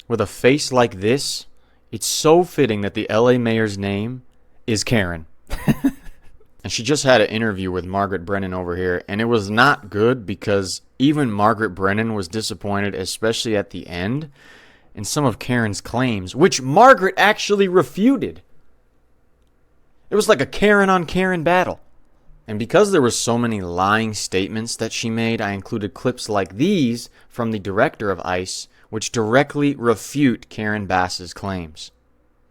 with a face like this, it's so fitting that the LA mayor's name is Karen. And she just had an interview with Margaret Brennan over here, and it was not good because even Margaret Brennan was disappointed, especially at the end, in some of Karen's claims, which Margaret actually refuted. It was like a Karen on Karen battle. And because there were so many lying statements that she made, I included clips like these from the director of ICE, which directly refute Karen Bass's claims.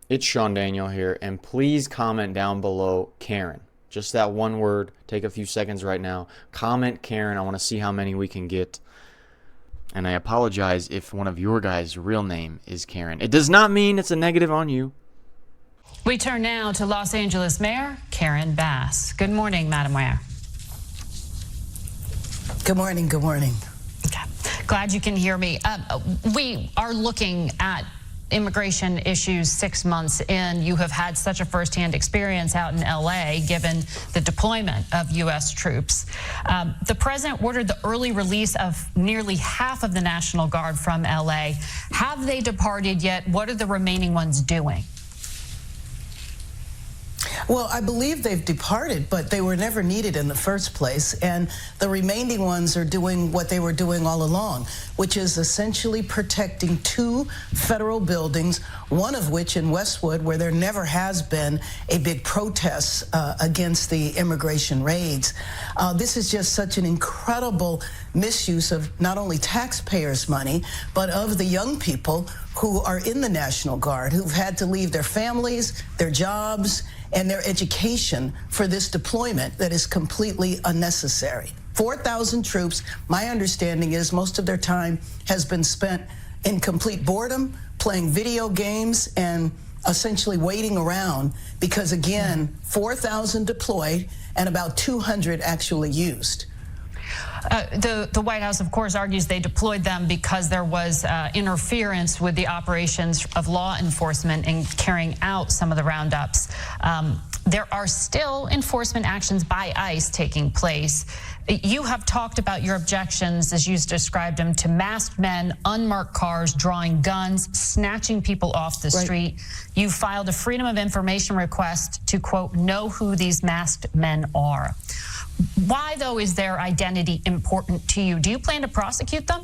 It's itsSeanDaniel here, and please comment down below Karen. Just that one word. Take a few seconds right now. Comment Karen. I want to see how many we can get. And I apologize if one of your guys' real name is Karen. It does not mean it's a negative on you. We turn now to Los Angeles Mayor Karen Bass. Good morning, Madam Mayor. Good morning. Good morning. Okay. Glad you can hear me. We are looking at immigration issues 6 months in. You have had such a firsthand experience out in LA, given the deployment of U.S. troops. The president ordered the early release of nearly half of the National Guard from LA. Have they departed yet? What are the remaining ones doing? Well, I believe they've departed, but they were never needed in the first place. And the remaining ones are doing what they were doing all along, which is essentially protecting 2 federal buildings, one of which in Westwood, where there never has been a big protest against the immigration raids. This is just such an incredible misuse of not only taxpayers' money, but of the young people who are in the National Guard, who've had to leave their families, their jobs, and their education for this deployment that is completely unnecessary. 4,000 troops, my understanding is most of their time has been spent in complete boredom, playing video games, and essentially waiting around because, again, 4,000 deployed and about 200 actually used. The White House, of course, argues they deployed them because there was interference with the operations of law enforcement in carrying out some of the roundups. There are still enforcement actions by ICE taking place. You have talked about your objections, as you described them, to masked men, unmarked cars, drawing guns, snatching people off the street. You filed a Freedom of Information request to, quote, know who these masked men are. Why, though, is their identity important to you? Do you plan to prosecute them?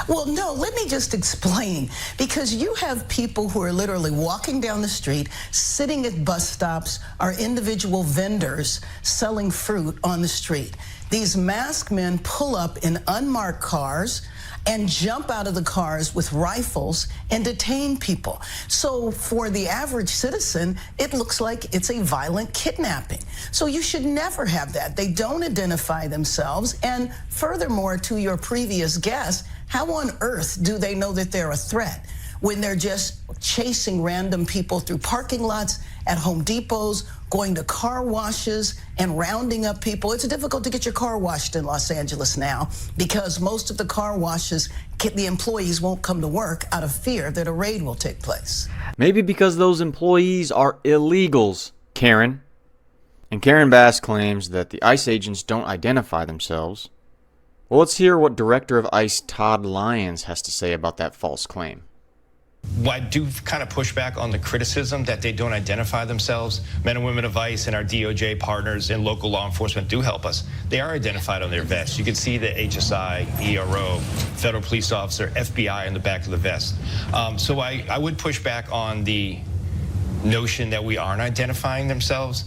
Well, no, let me just explain. Because you have people who are literally walking down the street, sitting at bus stops, are individual vendors selling fruit on the street. These masked men pull up in unmarked cars and jump out of the cars with rifles and detain people. So for the average citizen, it looks like it's a violent kidnapping. So you should never have that. They don't identify themselves. And furthermore, to your previous guest, how on earth do they know that they're a threat when they're just chasing random people through parking lots, at Home Depots, going to car washes and rounding up people? It's difficult to get your car washed in Los Angeles now because most of the car washes, the employees won't come to work out of fear that a raid will take place. Maybe because those employees are illegals, Karen. And Karen Bass claims that the ICE agents don't identify themselves. Well, let's hear what Director of ICE Todd Lyons has to say about that false claim. I do kind of push back on the criticism that they don't identify themselves. Men and women of ICE and our DOJ partners and local law enforcement do help us. They are identified on their vests. You can see the HSI, ERO, federal police officer, FBI on the back of the vest. So I would push back on the notion that we aren't identifying themselves.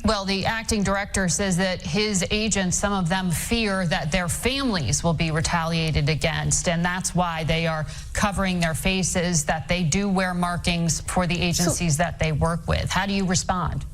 Well, the acting director says that his agents, some of them fear that their families will be retaliated against, and that's why they are covering their faces, that they do wear markings for the agencies that they work with. How do you respond?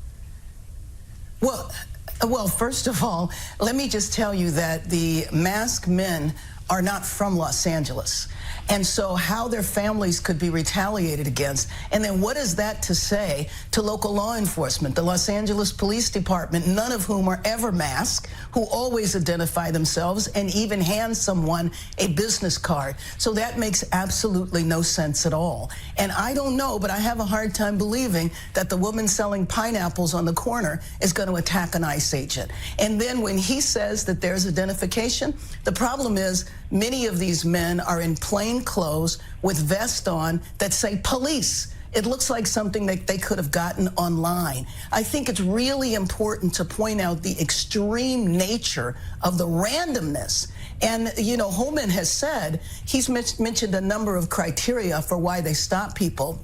Well, first of all, let me just tell you that the masked men are not from Los Angeles. And so how their families could be retaliated against. And then what is that to say to local law enforcement, the Los Angeles Police Department, none of whom are ever masked, who always identify themselves and even hand someone a business card. So that makes absolutely no sense at all. And I don't know, but I have a hard time believing that the woman selling pineapples on the corner is going to attack an ICE agent. And then when he says that there's identification, the problem is Many of these men are in plain clothes with vests on that say police. It looks like something that they could have gotten online. I think it's really important to point out the extreme nature of the randomness. And, you know, Holman has said, he's mentioned a number of criteria for why they stop people.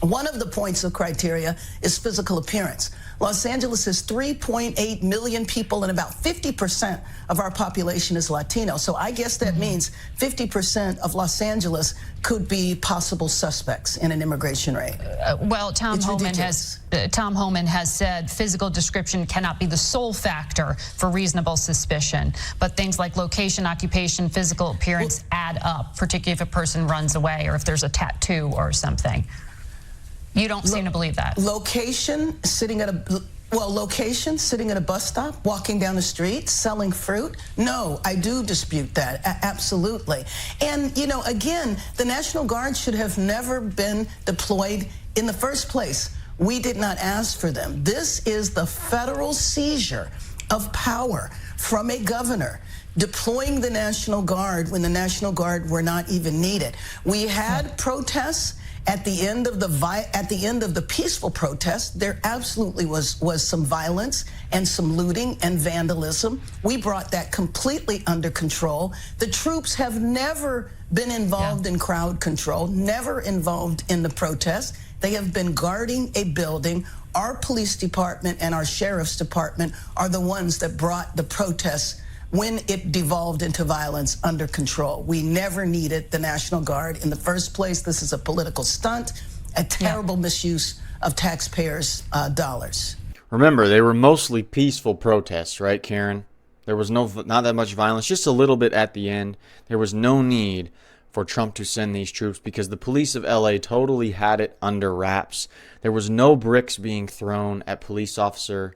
One of the points of criteria is physical appearance. Los Angeles has 3.8 million people, and about 50% of our population is Latino. So I guess that means 50% of Los Angeles could be possible suspects in an immigration raid. Well, Tom Homan has said physical description cannot be the sole factor for reasonable suspicion, but things like location, occupation, physical appearance add up, particularly if a person runs away or if there's a tattoo or something. You don't seem to believe that. Location, sitting at a bus stop, walking down the street, selling fruit. No, I do dispute that, absolutely. And, you know, again, the National Guard should have never been deployed in the first place. We did not ask for them. This is the federal seizure of power from a governor, deploying the National Guard when the National Guard were not even needed. We had protests. At the end of the peaceful protest, there absolutely was some violence and some looting and vandalism. We brought that completely under control. The troops have never been involved in crowd control, never involved in the protest. They have been guarding a building. Our police department and our sheriff's department are the ones that brought the protests when it devolved into violence under control. We never needed the National Guard in the first place. This is a political stunt, a terrible misuse of taxpayers' dollars. Remember, they were mostly peaceful protests, right, Karen? There was not that much violence, just a little bit at the end. There was no need for Trump to send these troops because the police of LA totally had it under wraps. There was no bricks being thrown at police officer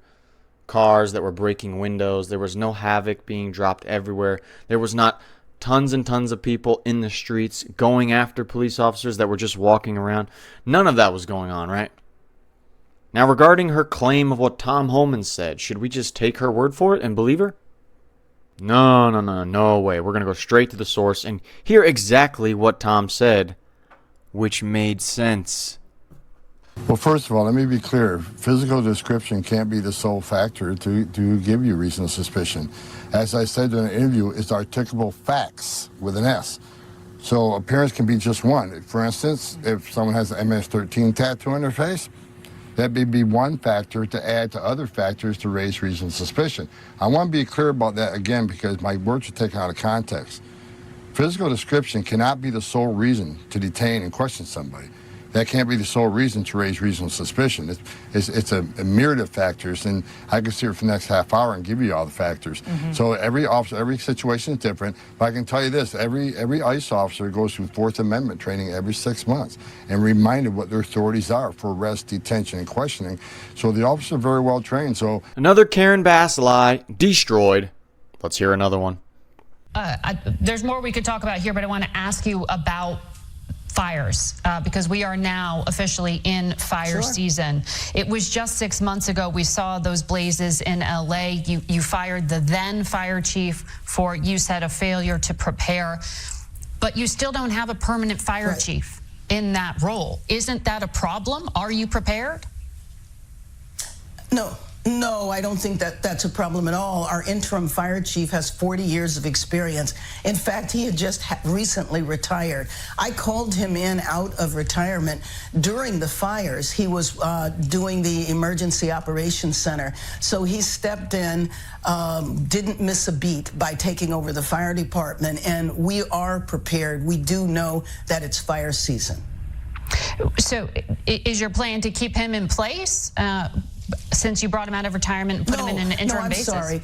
cars that were breaking windows. There was no havoc being dropped everywhere. There was not tons and tons of people in the streets going after police officers that were just walking around. None of that was going on, right? Now, regarding her claim of what Tom Homan said, should we just take her word for it and believe her? No way. We're going to go straight to the source and hear exactly what Tom said, which made sense. Well, first of all, let me be clear. Physical description can't be the sole factor to give you reasonable suspicion. As I said in an interview, it's articulable facts with an S. So appearance can be just one. For instance, if someone has an MS-13 tattoo on their face, that may be one factor to add to other factors to raise reasonable suspicion. I want to be clear about that again because my words are taken out of context. Physical description cannot be the sole reason to detain and question somebody. That can't be the sole reason to raise reasonable suspicion. It's a myriad of factors, and I could sit here for the next half hour and give you all the factors. So every officer, every situation is different. But I can tell you this, every ICE officer goes through Fourth Amendment training every 6 months and reminded what their authorities are for arrest, detention, and questioning. So the officers are very well trained. So another Karen Bass lie destroyed. Let's hear another one. There's more we could talk about here, but I want to ask you about fires, because we are now officially in fire season. It was just 6 months ago we saw those blazes in LA. You fired the then fire chief for, you said, a failure to prepare, but you still don't have a permanent fire chief in that role. Isn't that a problem? Are you prepared? No, I don't think that's a problem at all. Our interim fire chief has 40 years of experience. In fact, he had just recently retired. I called him in out of retirement during the fires. He was doing the Emergency Operations Center. So he stepped in, didn't miss a beat by taking over the fire department, and we are prepared. We do know that it's fire season. So is your plan to keep him in place? Since you brought him out of retirement and put him in an interim basis? No, I'm sorry.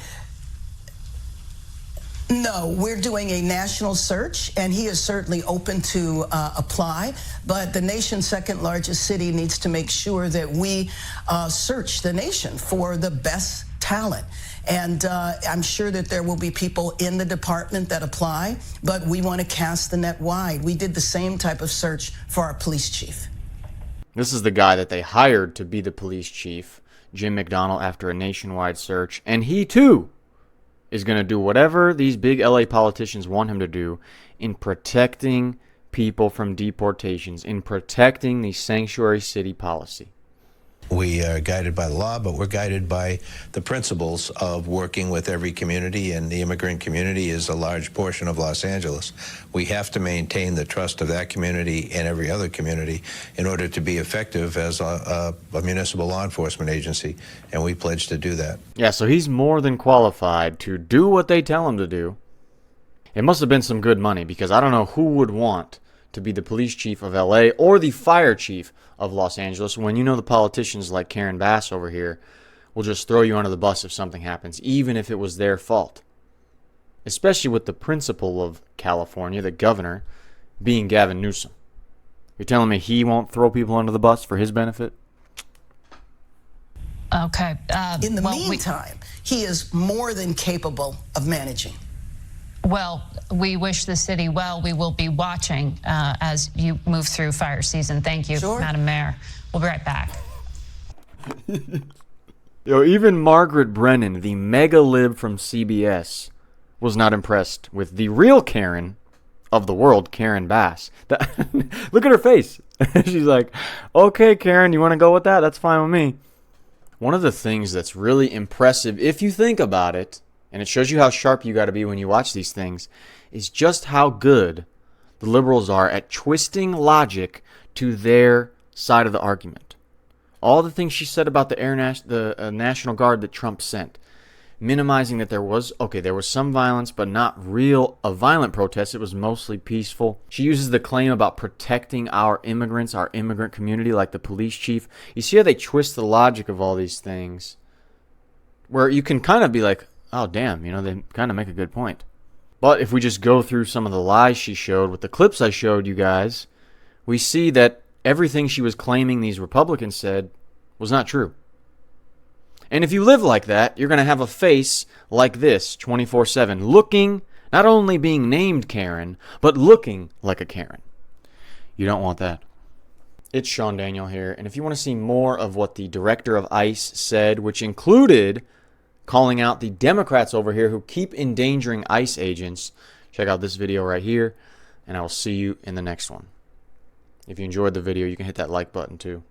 No, we're doing a national search, and he is certainly open to apply, but the nation's second largest city needs to make sure that we search the nation for the best talent. And I'm sure that there will be people in the department that apply, but we want to cast the net wide. We did the same type of search for our police chief. This is the guy that they hired to be the police chief, Jim McDonnell, after a nationwide search, and he too is going to do whatever these big LA politicians want him to do in protecting people from deportations, in protecting the sanctuary city policy. We are guided by the law, but we're guided by the principles of working with every community, and the immigrant community is a large portion of Los Angeles. We have to maintain the trust of that community and every other community in order to be effective as a municipal law enforcement agency, and we pledge to do that. Yeah, so he's more than qualified to do what they tell him to do. It must have been some good money, because I don't know who would want to be the police chief of LA or the fire chief of Los Angeles when you know the politicians like Karen Bass over here will just throw you under the bus if something happens, even if it was their fault. Especially with the principal of California, the governor, being Gavin Newsom. You're telling me he won't throw people under the bus for his benefit? Okay. In the meantime, he is more than capable of managing. Well, we wish the city well. We will be watching as you move through fire season. Thank you, Sure. Madam Mayor. We'll be right back. Even Margaret Brennan, the mega lib from CBS, was not impressed with the real Karen of the world, Karen Bass. Look at her face. She's like, okay, Karen, you want to go with that? That's fine with me. One of the things that's really impressive, if you think about it, and it shows you how sharp you got to be when you watch these things, is just how good the liberals are at twisting logic to their side of the argument. All the things she said about the National Guard that Trump sent, minimizing that there was some violence, but not a violent protest. It was mostly peaceful. She uses the claim about protecting our immigrants, our immigrant community, like the police chief. You see how they twist the logic of all these things, where you can kind of be like, oh, damn, they kind of make a good point. But if we just go through some of the lies she showed with the clips I showed you guys, we see that everything she was claiming these Republicans said was not true. And if you live like that, you're going to have a face like this 24/7, looking, not only being named Karen, but looking like a Karen. You don't want that. It's itsSeanDaniel here, and if you want to see more of what the director of ICE said, which included calling out the Democrats over here who keep endangering ICE agents, check out this video right here, and I will see you in the next one. If you enjoyed the video, you can hit that like button too.